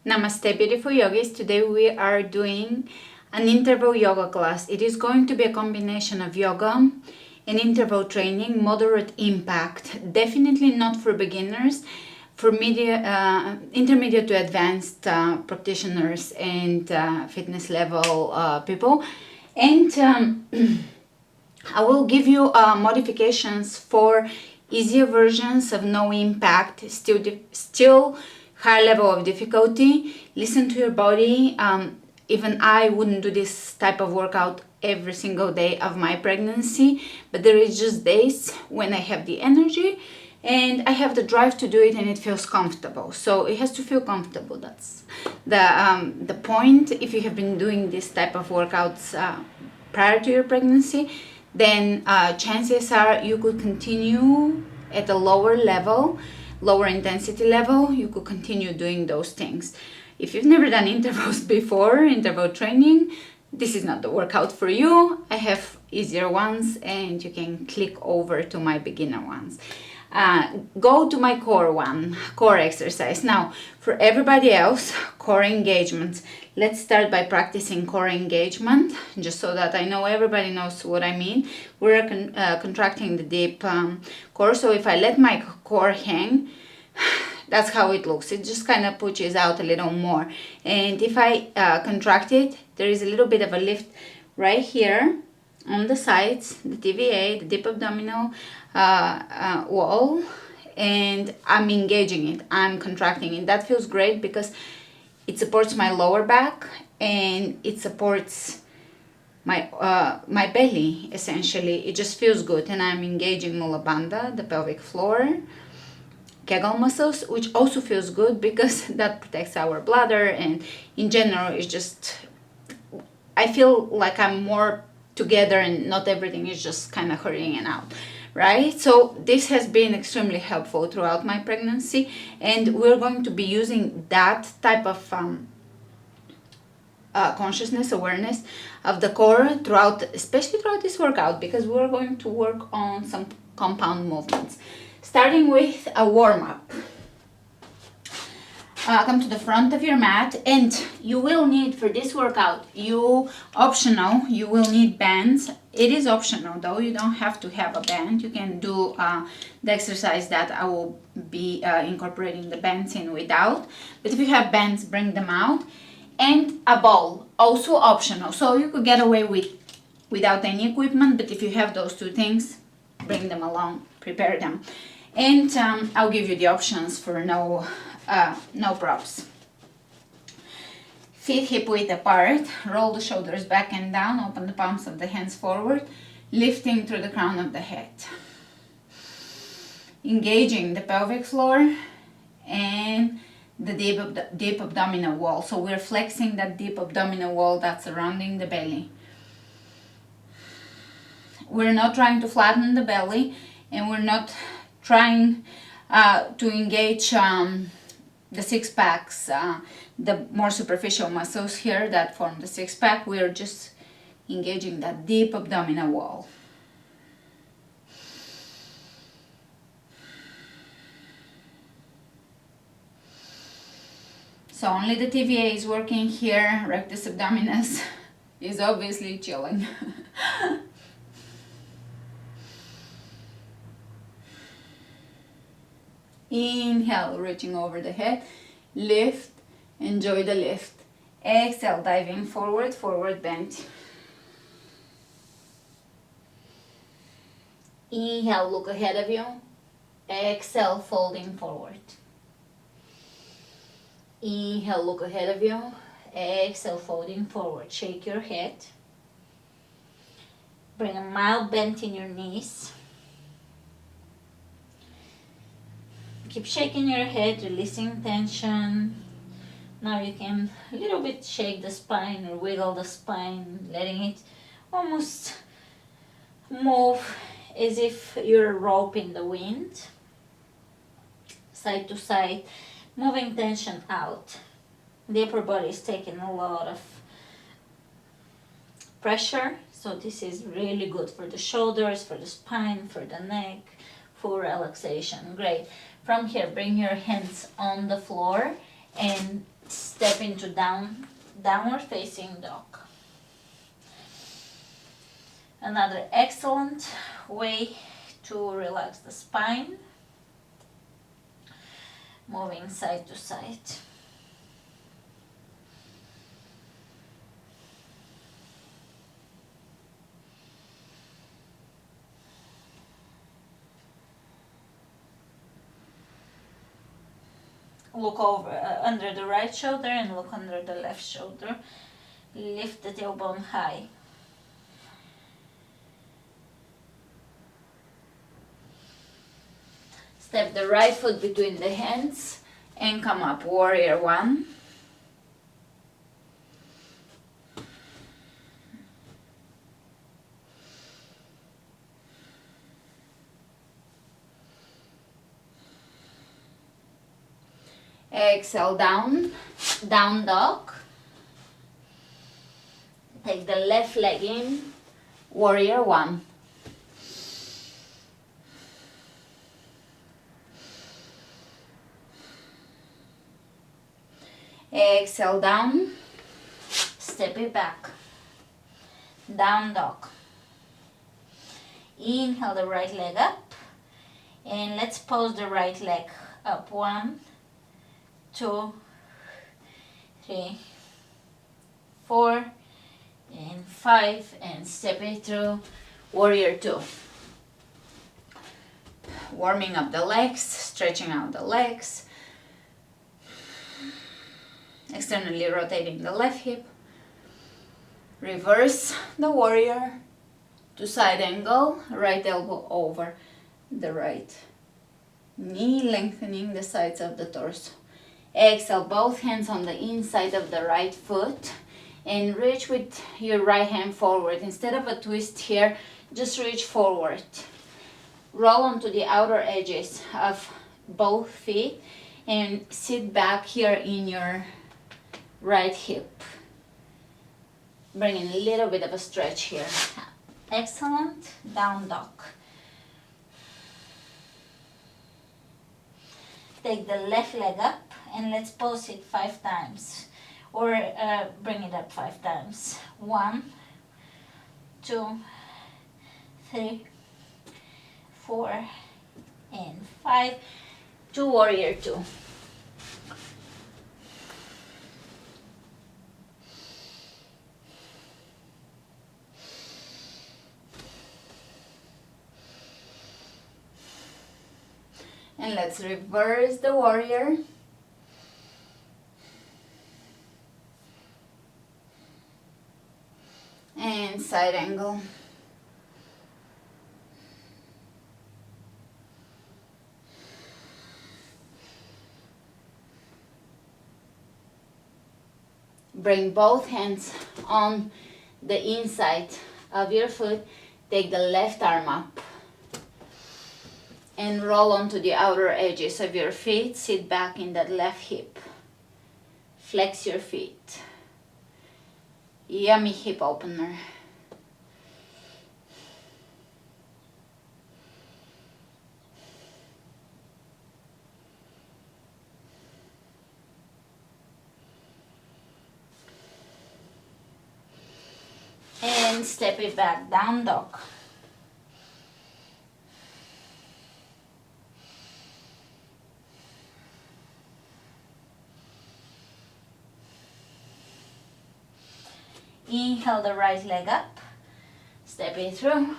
Namaste, beautiful yogis. Today we are doing an interval yoga class. It is going to be a combination of yoga and interval training, moderate impact. Definitely not for beginners, for intermediate to advanced practitioners and fitness level people. And I will give you modifications for easier versions of no impact, still high level of difficulty. Listen to your body. Even I wouldn't do this type of workout every single day of my pregnancy, but there is just days when I have the energy and I have the drive to do it and it feels comfortable. So it has to feel comfortable. That's the point. If you have been doing this type of workouts prior to your pregnancy, then chances are you could continue at a lower level, lower intensity level. You could continue doing those things. If you've never done intervals before, interval training, this is not the workout for you. I have easier ones and you can click over to my beginner ones. Go to my core exercise. Now, for everybody else, core engagement. Let's start by practicing core engagement, just so that I know everybody knows what I mean. We're contracting the deep core, so if I let my core hang, that's how it looks. It just kind of pushes out a little more. And if I contract it, there is a little bit of a lift right here on the sides, the TVA, the deep abdominal wall, and I'm engaging it, I'm contracting it. That feels great because it supports my lower back and it supports my my belly, essentially. It just feels good, and I'm engaging Mula Bandha, the pelvic floor, Kegel muscles, which also feels good because that protects our bladder, and in general it's just, I feel like I'm more together and not everything is just kind of hurrying and out, right? So this has been extremely helpful throughout my pregnancy, and we're going to be using that type of consciousness, awareness of the core throughout, especially throughout this workout, because we're going to work on some compound movements, starting with a warm-up. Come to the front of your mat, and you will need, for this workout, you will need bands. It is optional though, you don't have to have a band. You can do the exercise that I will be incorporating the bands in without, but if you have bands, bring them out. And a ball, also optional, so you could get away without any equipment, but if you have those two things, bring them along, prepare them. And I'll give you the options for no props. Feet hip width apart, roll the shoulders back and down, open the palms of the hands forward, lifting through the crown of the head. Engaging the pelvic floor and the deep abdominal wall. So we're flexing that deep abdominal wall that's surrounding the belly. We're not trying to flatten the belly, and we're not trying to engage the six packs, the more superficial muscles here that form the six pack. We're just engaging that deep abdominal wall. So only the TVA is working here. Rectus abdominis is obviously chilling. Inhale, reaching over the head, lift, enjoy the lift. Exhale, diving forward, forward bend. Inhale, look ahead of you. Exhale, folding forward. Inhale, look ahead of you. Exhale, folding forward. Shake your head. Bring a mild bend in your knees. Keep shaking your head, releasing tension. Now you can a little bit shake the spine or wiggle the spine, letting it almost move as if you're a rope in the wind. Side to side, moving tension out. The upper body is taking a lot of pressure, so this is really good for the shoulders, for the spine, for the neck, for relaxation. Great. From here, bring your hands on the floor and step into downward facing dog. Another excellent way to relax the spine, moving side to side. Look over under the right shoulder and look under the left shoulder. Lift the tailbone high. Step the right foot between the hands and come up, warrior one. Exhale, down dog. Take the left leg in, warrior one. Exhale, down, step it back, down dog. Inhale the right leg up, and let's pose the right leg up. 1, 2, 3, 4, and 5, and step it through, warrior 2. Warming up the legs, stretching out the legs. Externally rotating the left hip. Reverse the warrior to side angle, right elbow over the right knee, lengthening the sides of the torso. Exhale, both hands on the inside of the right foot and reach with your right hand forward. Instead of a twist here, just reach forward. Roll onto the outer edges of both feet and sit back here in your right hip. Bring in a little bit of a stretch here. Excellent. Down dog. Take the left leg up and let's pose it 5 times, or bring it up 5 times. 1, 2, 3, 4, and 5. To warrior 2. And let's reverse the warrior. And side angle. Bring both hands on the inside of your foot. Take the left arm up. And roll onto the outer edges of your feet. Sit back in that left hip. Flex your feet. Yummy hip opener. And step it back, down dog. Inhale the right leg up, step it through,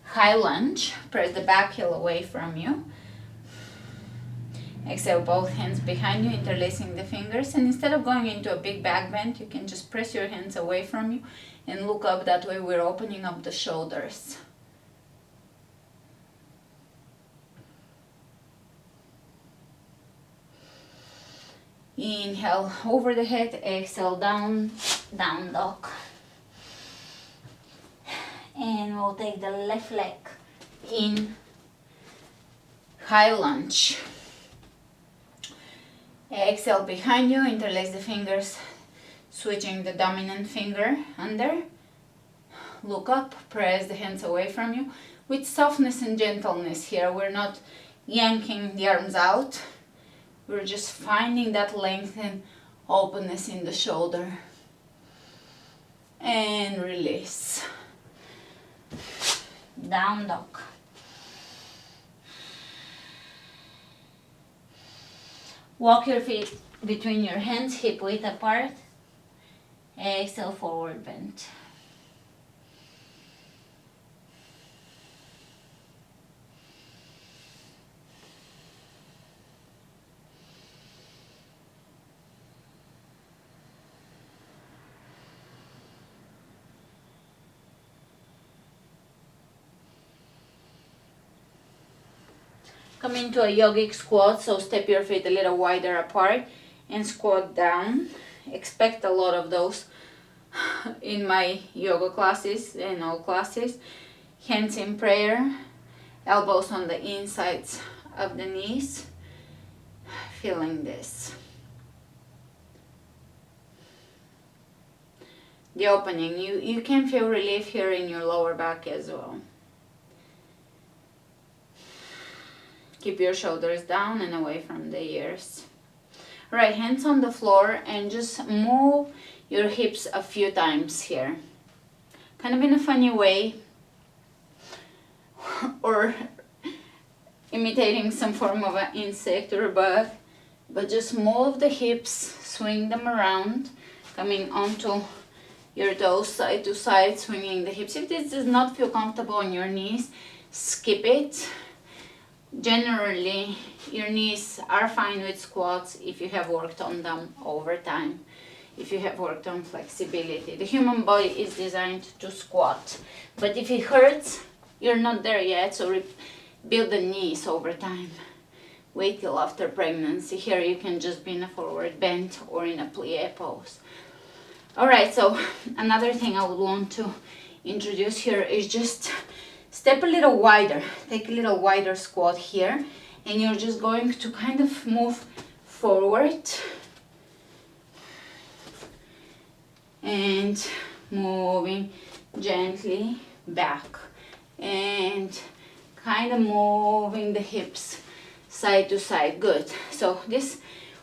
high lunge, press the back heel away from you. Exhale, both hands behind you, interlacing the fingers, and instead of going into a big back bend, you can just press your hands away from you and look up. That way we're opening up the shoulders. Inhale over the head, exhale down, down dog. And we'll take the left leg in, high lunge. Exhale behind you, interlace the fingers, switching the dominant finger under. Look up, press the hands away from you with softness and gentleness here. We're not yanking the arms out. We're just finding that length and openness in the shoulder. And release. Down dog. Walk your feet between your hands, hip width apart. Exhale, forward bend. Come into a yogic squat, so step your feet a little wider apart and squat down. Expect a lot of those in my yoga classes and all classes. Hands in prayer, elbows on the insides of the knees. Feeling this. The opening, you can feel relief here in your lower back as well. Keep your shoulders down and away from the ears. Right, hands on the floor and just move your hips a few times here. Kind of in a funny way, or imitating some form of an insect or a bug, but just move the hips, swing them around, coming onto your toes side to side, swinging the hips. If this does not feel comfortable on your knees, skip it. Generally, your knees are fine with squats if you have worked on them over time, if you have worked on flexibility. The human body is designed to squat, but if it hurts, you're not there yet, so build the knees over time. Wait till after pregnancy. Here you can just be in a forward bend or in a plie pose. Alright, so another thing I would want to introduce here is just step a little wider. Take a little wider squat here, and you're just going to kind of move forward and moving gently back and kind of moving the hips side to side. Good. So this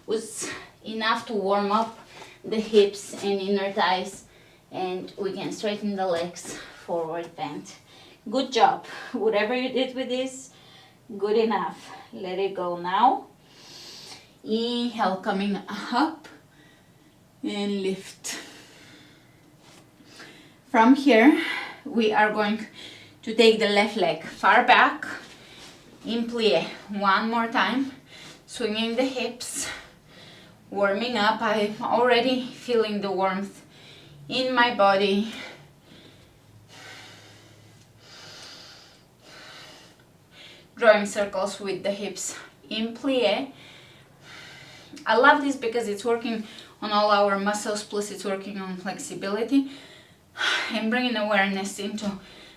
was enough to warm up the hips and inner thighs, and we can straighten the legs, forward bend. Good job. Whatever you did with this, good enough. Let it go now. Inhale, coming up and lift. From here, we are going to take the left leg far back in plie. One more time, swinging the hips, warming up. I'm already feeling the warmth in my body. Drawing circles with the hips in plie. I love this because it's working on all our muscles, plus it's working on flexibility and bringing awareness into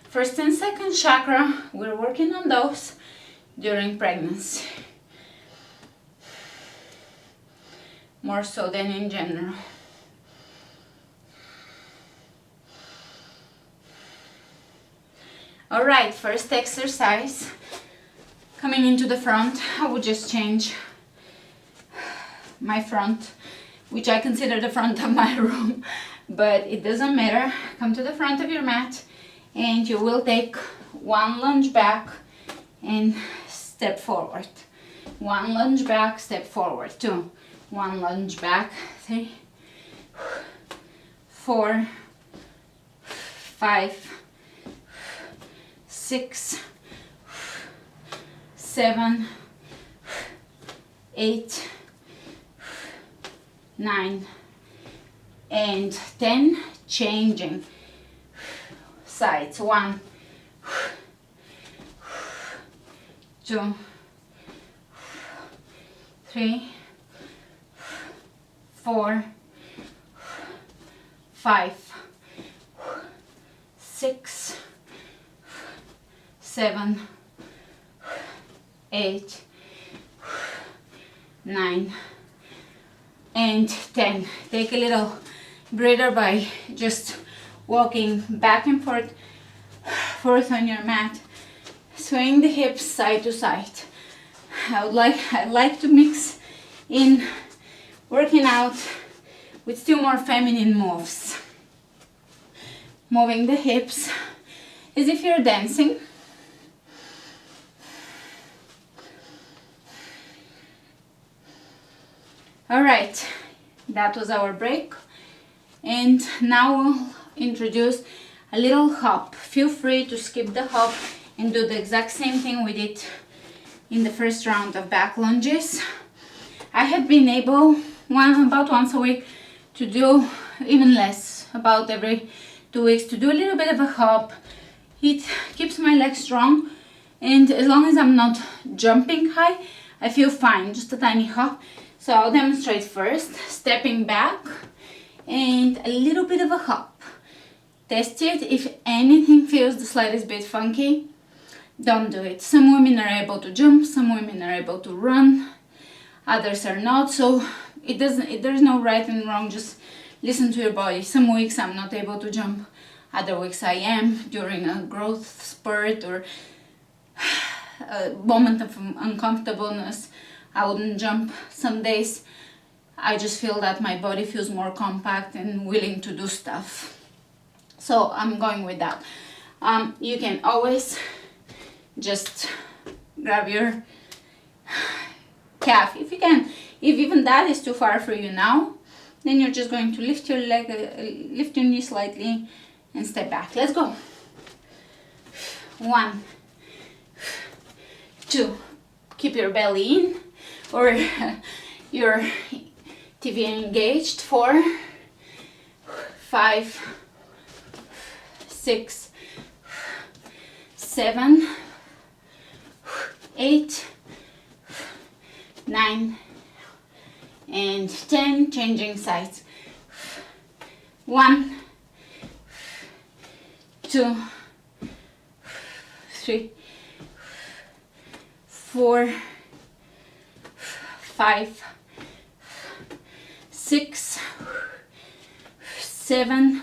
first and second chakra. We're working on those during pregnancy, more so than in general. All right, first exercise. Coming into the front, I would just change my front, which I consider the front of my room, but it doesn't matter. Come to the front of your mat and you will take one lunge back and step forward. One lunge back, step forward. 2. One lunge back. 3, 4, 5, 6, 7, 8, 9, and 10. Changing sides. 1, 2, 3, 4, 5, 6, 7, 8, 9, and 10. Take a little breather by just walking back and forth on your mat, swaying the hips side to side. I'd like to mix in working out with still more feminine moves. Moving the hips as if you're dancing. All right, that was our break. And now we'll introduce a little hop. Feel free to skip the hop and do the exact same thing we did in the first round of back lunges. I have been able, about once a week, to do even less, about every 2 weeks, to do a little bit of a hop. It keeps my legs strong, and as long as I'm not jumping high, I feel fine, just a tiny hop. So I'll demonstrate first, stepping back and a little bit of a hop. Test it. If anything feels the slightest bit funky, don't do it. Some women are able to jump, some women are able to run, others are not. So there's no right and wrong, just listen to your body. Some weeks I'm not able to jump, other weeks I am. During a growth spurt or a moment of uncomfortableness, I wouldn't jump. Some days I just feel that my body feels more compact and willing to do stuff. So I'm going with that. You can always just grab your calf if you can. If even that is too far for you now, then you're just going to lift your leg, lift your knee slightly and step back. Let's go. 1, 2, keep your belly in or your TV engaged. 4, 5, 6, 7, 8, 9, and 10. Changing sides. 1, 2, 3, 4, 5, 6, 7,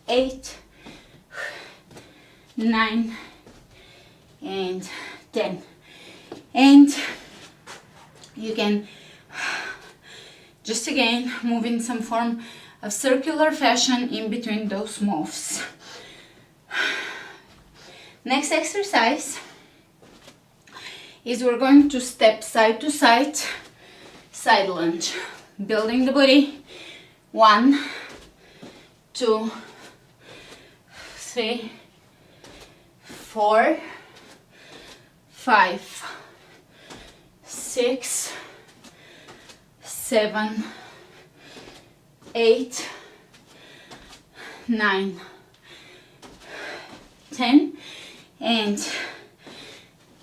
8, 9, and 10. And you can just again move in some form of circular fashion in between those moves. Next exercise is we're going to step side to side, side lunge, building the booty. 1, 2, 3, 4, 5, 6, 7, 8, 9, 10. And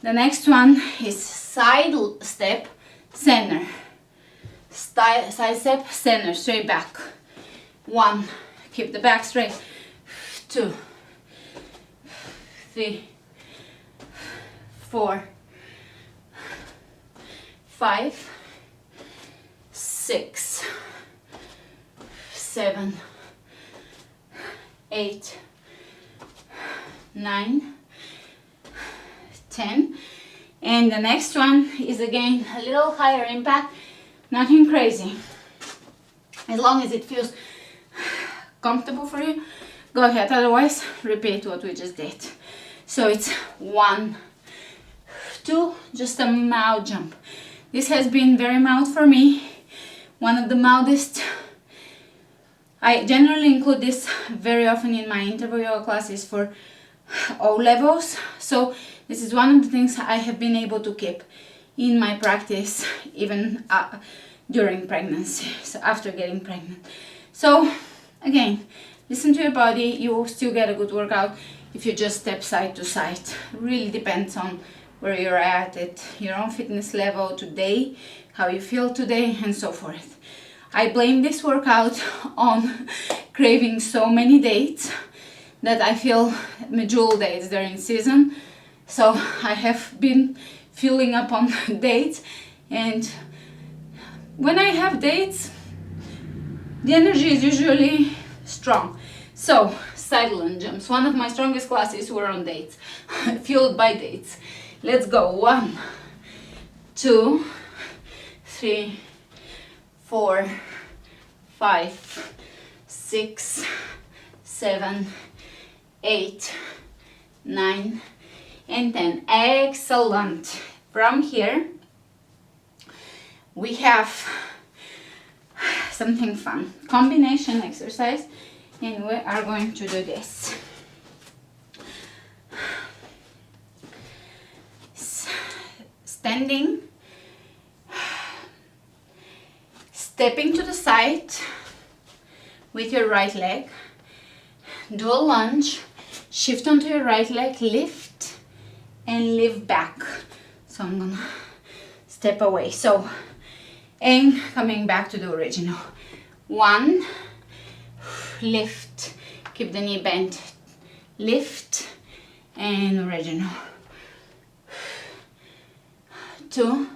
the next one is side step, center. Side step, center, straight back. 1, keep the back straight. 2, 3, 4, 5, 6, 7, 8, 9, 10. And the next one is again a little higher impact, nothing crazy. As long as it feels comfortable for you, go ahead. Otherwise, repeat what we just did. So it's 1, 2, just a mild jump. This has been very mild for me, one of the mildest. I generally include this very often in my interval yoga classes for all levels. So this is one of the things I have been able to keep in my practice even during pregnancy, so after getting pregnant. So again, listen to your body. You will still get a good workout if you just step side to side. It really depends on where you're at your own fitness level today, how you feel today, and so forth. I blame this workout on craving so many dates that I feel medjool dates during season. So I have been filling up on dates, and when I have dates, the energy is usually strong. So side lunge jumps, one of my strongest classes were on dates, fueled by dates. Let's go. 1, 2, 3, 4, 5, 6, 7, 8, 9, and 10. Excellent. From here, we have something fun. Combination exercise, and we are going to do this. Standing, stepping to the side with your right leg, do a lunge, shift onto your right leg, lift and lift back. So I'm gonna step away. So, and coming back to the original. 1, lift, keep the knee bent, lift and original. 2,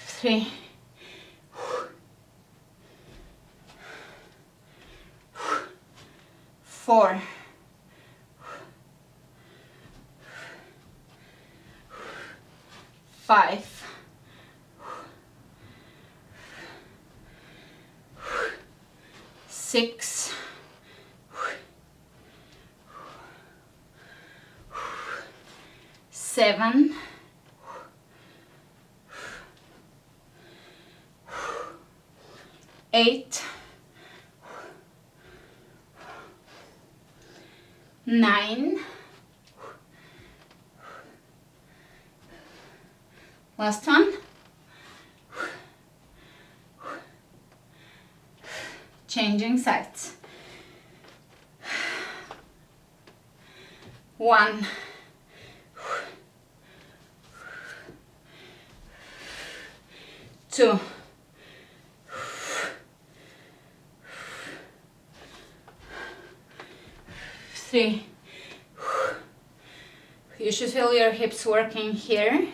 3, 4, 5, 6, 7, 8, 9, last one, changing sides. 1, 2, 3. You should feel your hips working here.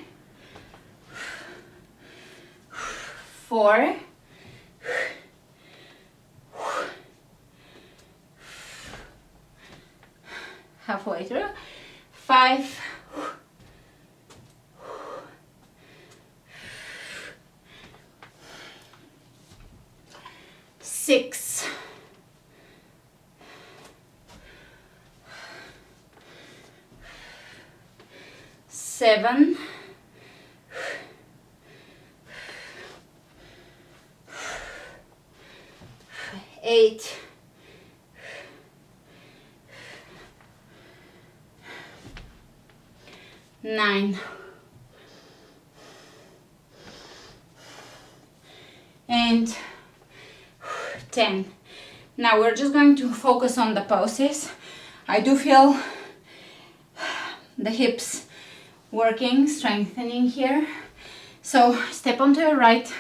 4, halfway through. 5, 6, 7, 8, 9, and 10. Now we're just going to focus on the poses. I do feel the hips working, strengthening here. So step onto your right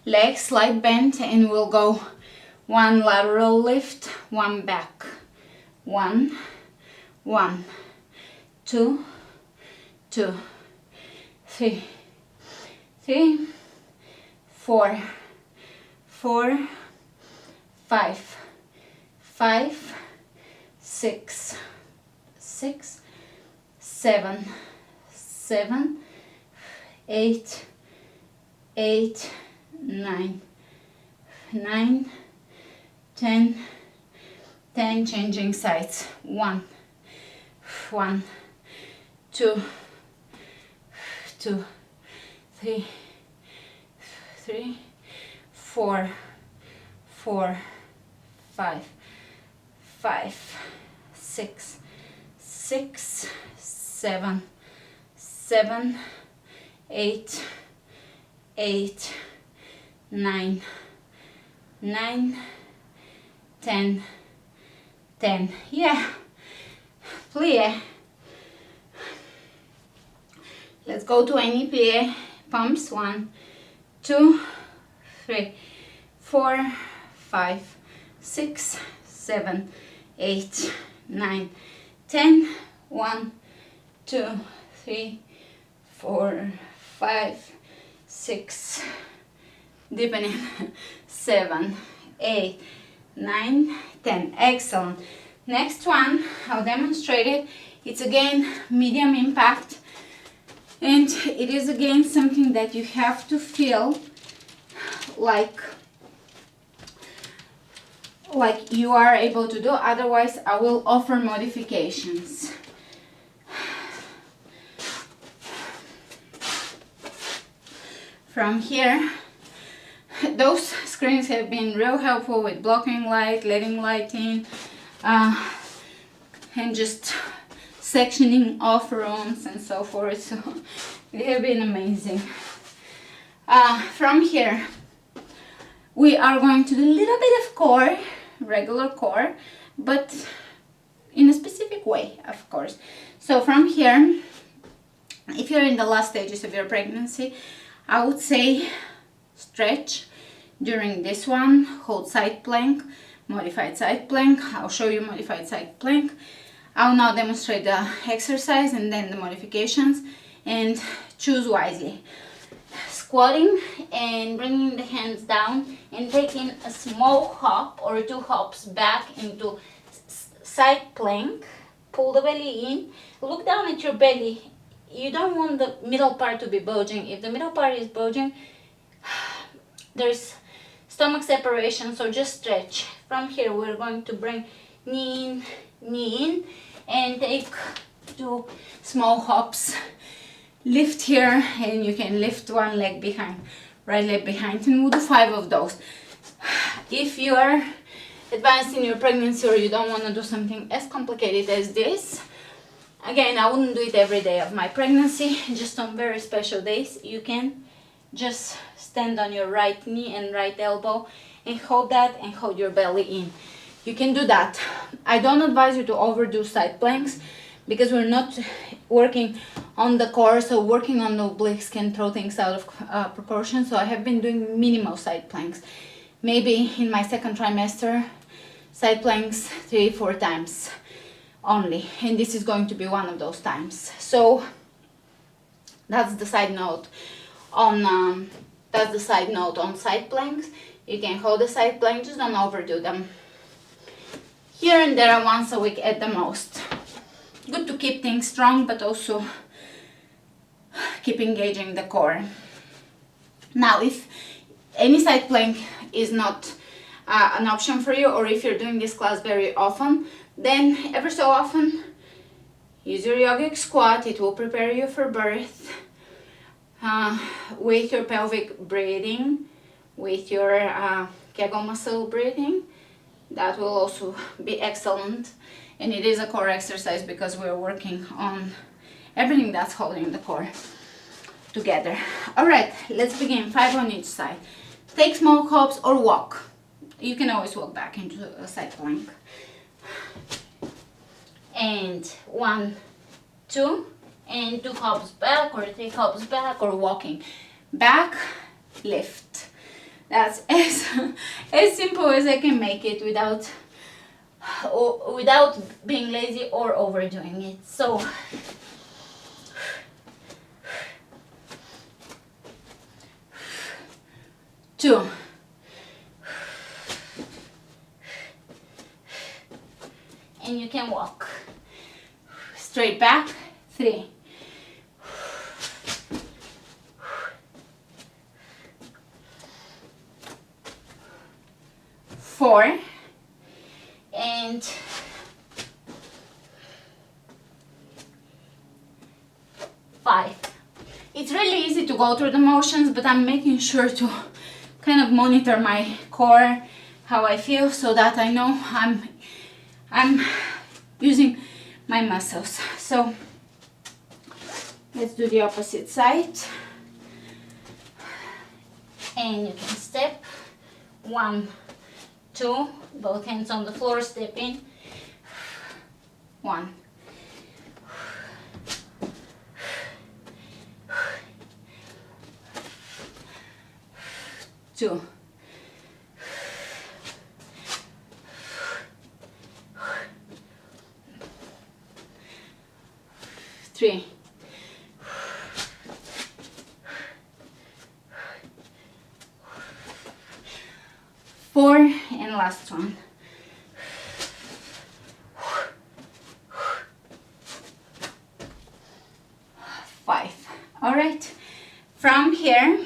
leg, slight bend, and we'll go 1 lateral lift, 1 back. 1, 1, 2, 2, 3, 3, 4, 4, 5, 5, 6, 6, 7, 7, 8, 8, 9, 9, 10, 10, changing sides. 1, 1, 2, 2, 3, 3, 4, 4, 5, 5, 6, 6, 7, 7, 8, 8, 9, 9, 10, 10. Yeah, plie. Let's go to any plie pumps. 1, 2, 3, 4, 5, 6, 7, 8, 9, 10. 1, 2, 3, 4, 5, 6, deepening. 7, 8, 9, 10. Excellent. Next one, I'll demonstrate it. It's again medium impact. And it is again something that you have to feel like you are able to do, otherwise I will offer modifications. From here, those screens have been real helpful with blocking light, letting light in, and just sectioning off rooms and so forth, so they have been amazing. From here, we are going to do a little bit of core, regular core, but in a specific way, of course. So from here, if you're in the last stages of your pregnancy, I would say stretch during this one, hold side plank, modified side plank. I'll show you modified side plank. I'll now demonstrate the exercise and then the modifications, and choose wisely. Squatting and bringing the hands down and taking a small hop or 2 hops back into side plank. Pull the belly in, look down at your belly. You don't want the middle part to be bulging. If the middle part is bulging, there's stomach separation, so just stretch. From here, we're going to bring knee in, and take 2 small hops. Lift here, and you can lift one leg behind, right leg behind, and we'll do 5 of those. If you are advanced in your pregnancy or you don't want to do something as complicated as this, again, I wouldn't do it every day of my pregnancy, just on very special days. You can just stand on your right knee and right elbow and hold that and hold your belly in. You can do that. I don't advise you to overdo side planks because we're not working on the core, so working on the obliques can throw things out of proportion. So I have been doing minimal side planks. Maybe in my second trimester, side planks 3-4 times only, and this is going to be one of those times. So that's the side note on side planks. You can hold the side plank, just don't overdo them. Here and there, once a week at the most. Good to keep things strong, but also keep engaging the core. Now, if any side plank is not an option for you, or if you're doing this class very often, then ever so often use your yogic squat. It will prepare you for birth with your pelvic breathing, with your Kegel muscle breathing. That will also be excellent, and it is a core exercise because we're working on everything that's holding the core together. All right, let's begin. 5 on each side. Take small hops or walk. You can always walk back into a side plank. And 1, 2, and 2 hops back, or 3 hops back, or walking back, lift. That's as simple as I can make it without being lazy or overdoing it. So two, and you can walk straight back. 3, 4, and 5. It's really easy to go through the motions, but I'm making sure to kind of monitor my core, how I feel, so that I know I'm using my muscles. So let's do the opposite side. And you can step. 1, 2, both hands on the floor, step in. 1, 2, 3, 4, and last one. 5. right? From here,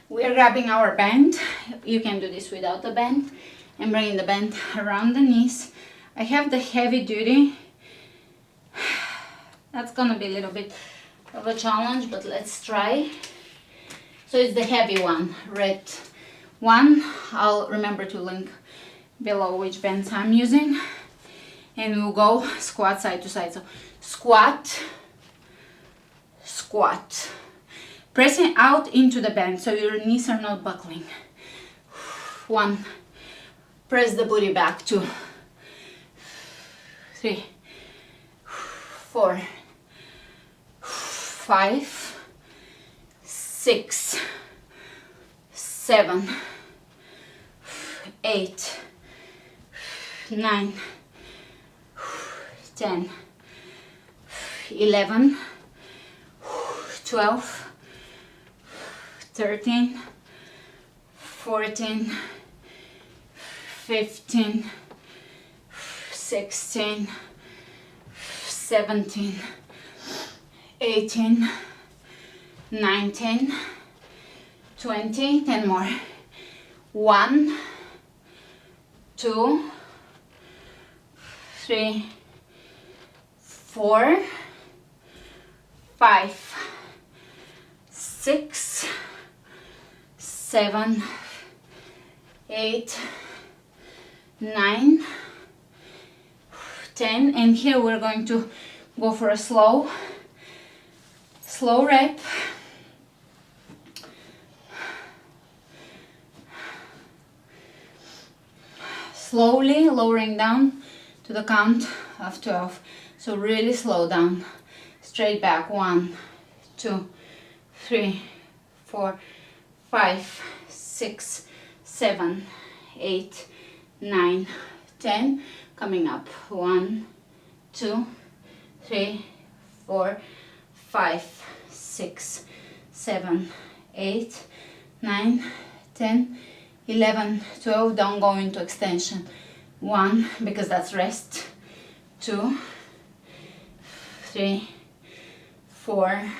we are grabbing our band. You can do this without the band, and bringing the band around the knees. I have the heavy duty. That's gonna be a little bit of a challenge, but let's try. So it's the heavy one, red one. I'll remember to link below which bands I'm using. And we'll go squat side to side. So squat, squat. Pressing out into the band so your knees are not buckling. 1. Press the booty back. 2, 3, 4, 5, 6, 7, 8, 9, 10, 11, 12, 13, 14, 15, 16, 17, 18, 19, 20, 10 more. 1, 2, 3, 4, 5, 6, 7, 8, 9, 10, and here we're going to go for a slow rep. Slowly lowering down to the count of 12. So really slow down. Straight back. 1, 2, 3, 4, 5, 6, 7, 8, 9, 10. Coming up. 1, 2, 3, 4, 5, 6, 7, 8, 9, 10, 11, 12. Don't go into extension. 1, because that's rest. 2, 3, 4,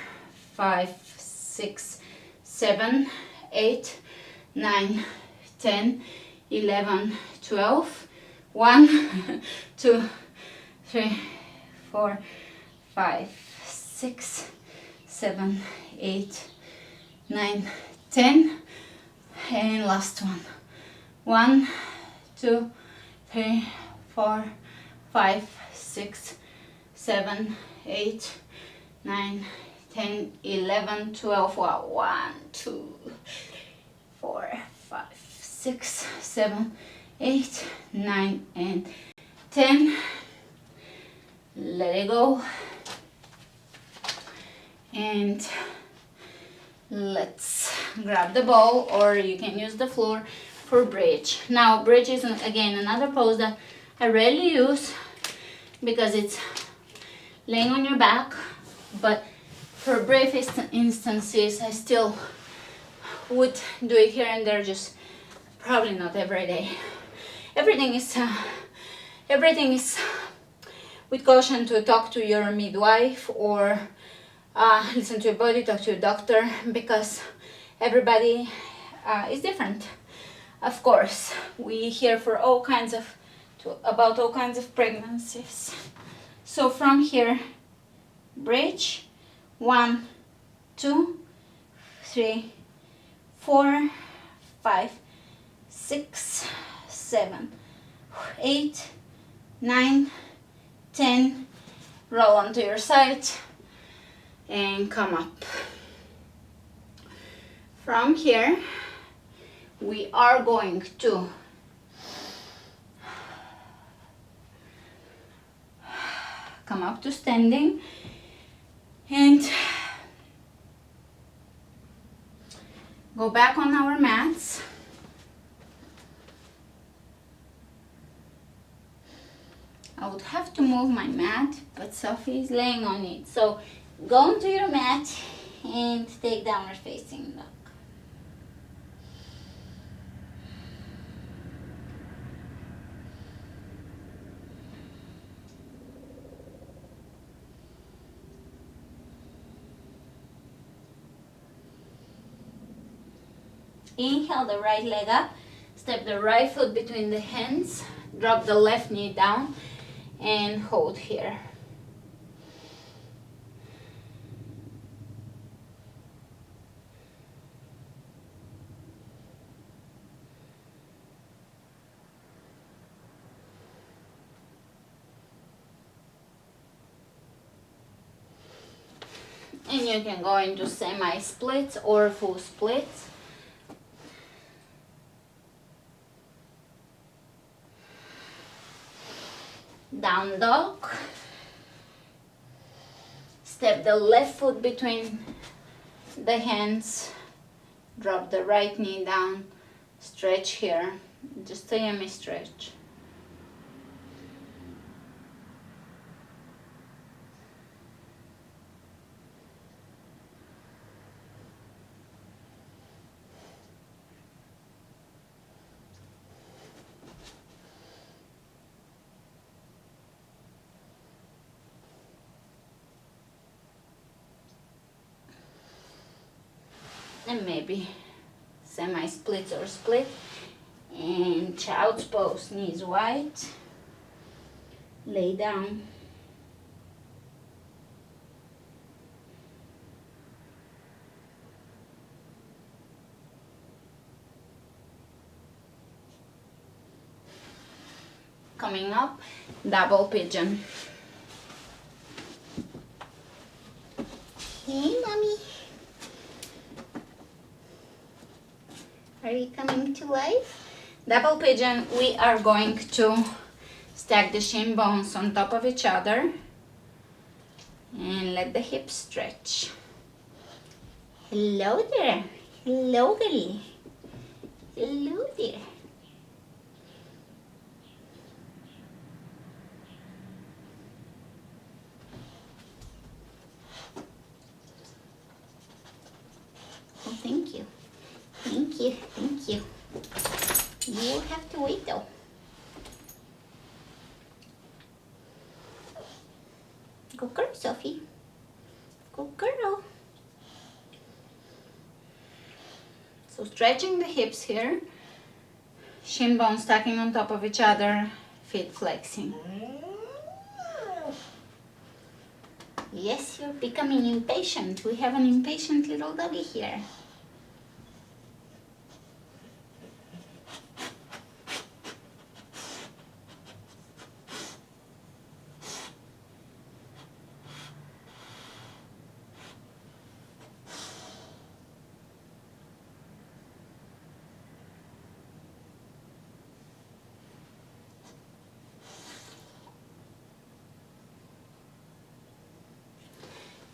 5, 6, 7, 8, 9, 10, 11, 12. 1, 2, 3, 4, 5, 6, 7, 8, 9, 10. And last one. 1, 2, 3, 4, 5, 6, 7, 8, 9, 10, 11, 12. Wow. 1, 2, 4, 5, 6, 7, 8, 9, and 10. Let it go. And let's grab the ball, or you can use the floor for bridge. Now bridge is again another pose that I rarely use because it's laying on your back, but for brief instances I still would do it here and there, just probably not every day. Everything is with caution to talk to your midwife or listen to your body, talk to your doctor, because everybody is different. Of course, we hear for about all kinds of pregnancies. So from here, bridge, 1, 2, 3, 4, 5, 6, 7, 8, 9, 10. Roll onto your side and come up. From here, we are going to come up to standing and go back on our mats. I would have to move my mat, but Sophie is laying on it. So go onto your mat and take downward facing dog. Inhale the right leg up. Step the right foot between the hands. Drop the left knee down and hold here. And you can go into semi-splits or full splits. Down dog. Step the left foot between the hands. Drop the right knee down. Stretch here. Just a yummy stretch. And maybe semi-splits or split. And child's pose, knees wide. Lay down. Coming up, double pigeon. Hey, mommy. Are you coming to life? Double pigeon, we are going to stack the shin bones on top of each other and let the hips stretch. Hello there. Hello, girlie. Hello there. Oh, thank you. Thank you, thank you. You will have to wait though. Go girl, Sophie. Go girl. So stretching the hips here. Shin bones stacking on top of each other. Feet flexing. Yes, you're becoming impatient. We have an impatient little doggy here.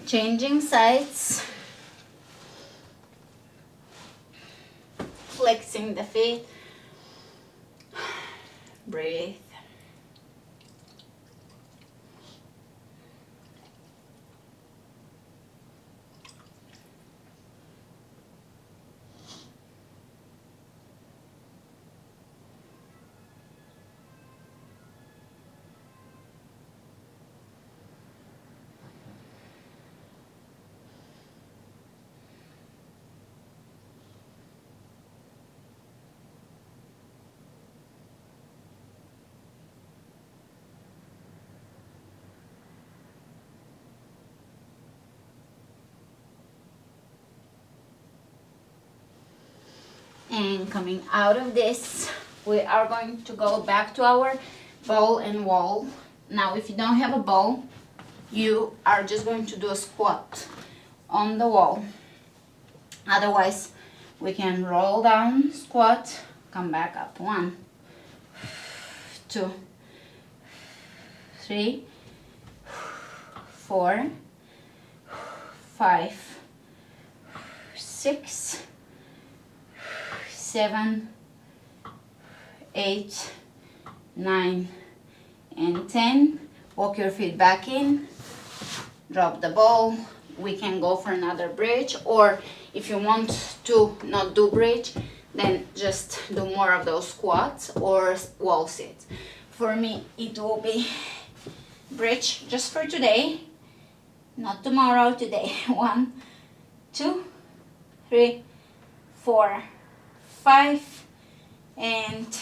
Changing sides, flexing the feet, breathe. And coming out of this, we are going to go back to our ball and wall. Now, if you don't have a ball, you are just going to do a squat on the wall. Otherwise, we can roll down, squat, come back up. 1, 2, 3, 4, 5, 6, 7, 8, 9, and 10. Walk your feet back in, drop the ball. We can go for another bridge, or if you want to not do bridge, then just do more of those squats or wall sits. For me, it will be bridge just for today, not tomorrow, today. 1, 2, 3, 4, 5, and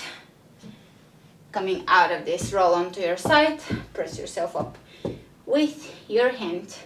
coming out of this, roll onto your side, press yourself up with your hand